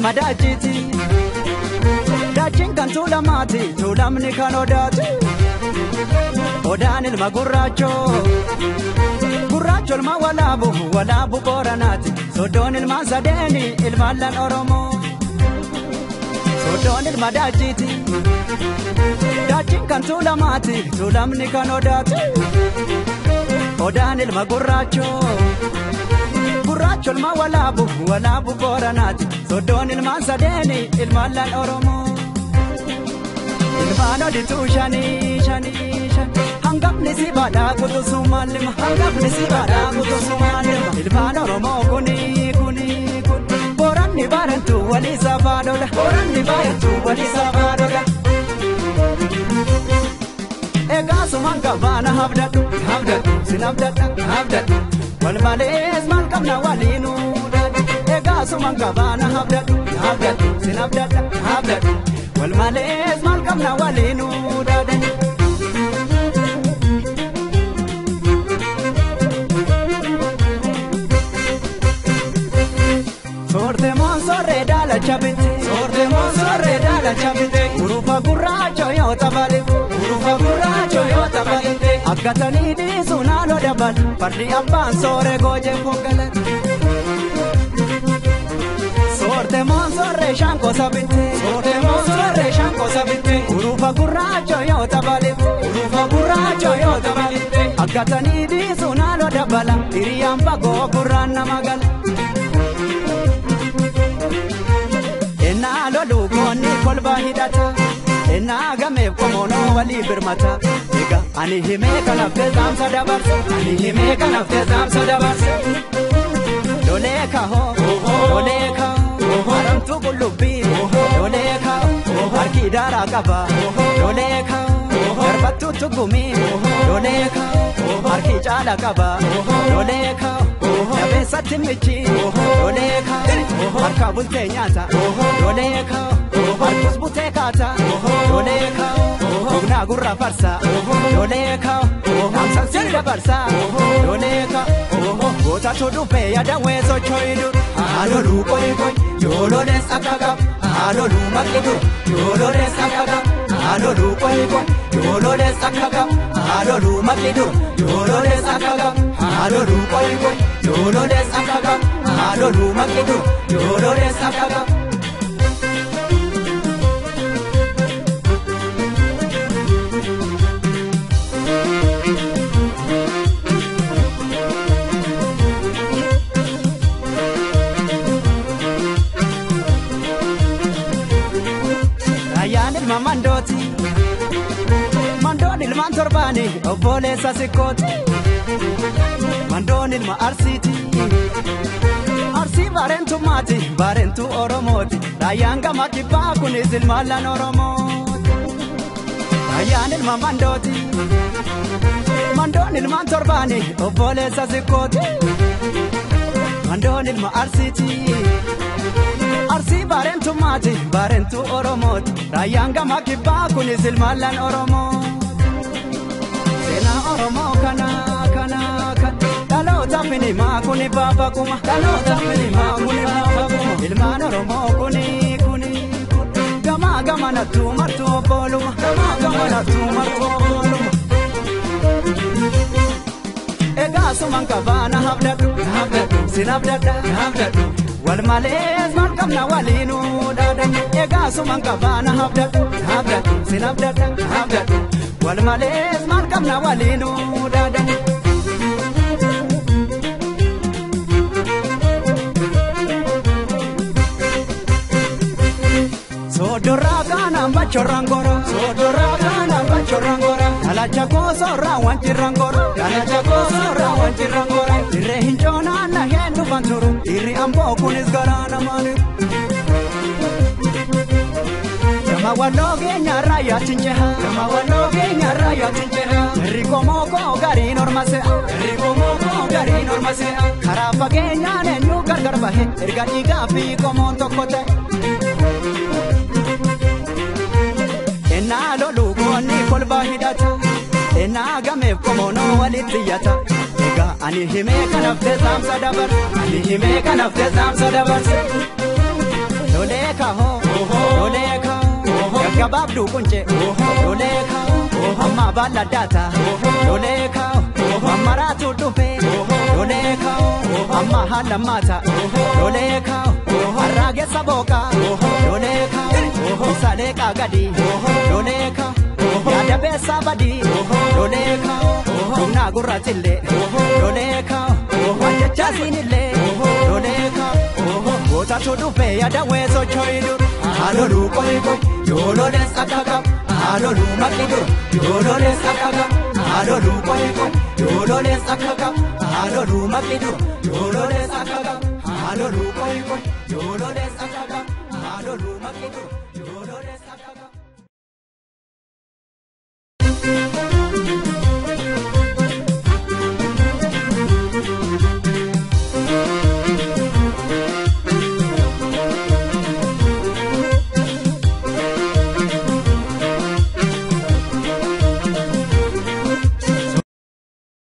ilmadajiti dachin kan tulamati tulamni kan odati odan ilma gurracho ilma walabu boranati sodon ilma sadeni ilma lan oromo sodon ilmadajiti dachin kan tulamati tulamni kan odati odan ilma gurracho ilma walabu boranati sodon ilma sadeni ilma lan oromo ilma nodi tu shani hangap nisi bada kutu sumalima hangap nisi bada kutu sumalima ilma oromo kuni boran ni barantu wali sabadola ega sumanga bana habdatu sinabdatu wal males man kamna walinu ega sumanga bana habdatu sinabdatu wal males man kamna walinu sorte monsorre dala chabite urufa gurracho yo tabale akatani di sunalo dabal parli abban sore goje fogale sorte monsorre shanko sabite urufa gurracho yo tabale akatani di sunalo dabala iriamba go gurranna magal lolu konni kolba hidata game komono wali birmata ega ani hime kana fezam sadabarse doleka aram tu gulubi doleka harki dara kaba doleka darbatu tugumi doleka harki chala kaba doleka nabe satimichi doleka harka bulte nyata doleka harkus bute kata doleka ugna gurra farsa doleka amsan sirda farsa doleka gota chodupe yada weso choidu alolu koy yolones akagam alolu makidu yolones akagam alolu koy yolones akagam alolu makidu yolones akagam alolu koy yolones akagam alolu makidu yolones akagam mandoni ilman torbani obole sasikoti mandoni ilma arsiti arsi barentu oromoti rayanga makiba kunis ilmalan oromoti rayan ilma mandoni ilman torbani obole sasikoti mandoni ilma arsiti arsi barentu oromoti rayanga makiba kunis ilmalan oromoti sena oromo kana dalota fini ma kuni baba kuma ilman oromo kuni gama na tu martu boluma ega sumanka bana habdatu sinabdatu wal males man kamna walinu dada ega sumanka bana habdatu sinabdatu wal males man kamna walinu dada sodora kana mbachorangora alacha kosora wanchirangora ire hinjona na hendu banturu iri ambo kunis garana mani Kama wanoge nyara ya tinjeha Rikomoko gari normase Karapage nyane nyu gargarbahe Erga igapi komonto kote Ena lolu koni kolba hidata Ena game komono walitiyata Ega ani hime kanafte zamsa dabar lolee kaho lolee kaho gabaabduu kunce lolee kaho amma baala daata lolee kaho maraatu dhufe lolee kaho amma haala maata lolee kaho arraageessa booqa lolee kaho isaalee qaagadi lolee kaho yaada beessaa badii lolee kaho humnaa gurraachillee lolee kaho wajjachaa siinillee lolee kaho gootatu dhufe yaada weesoo chooyidur haaloluu qoyqoy yoololees akka qab haaloluu maqidur yoololees akka qab haaloluu qoyqoy yoololees akka qab haaloluu maqidur yoololees akka qab haaloluu qoyqoy yoololees akka qab haaloluu maqidur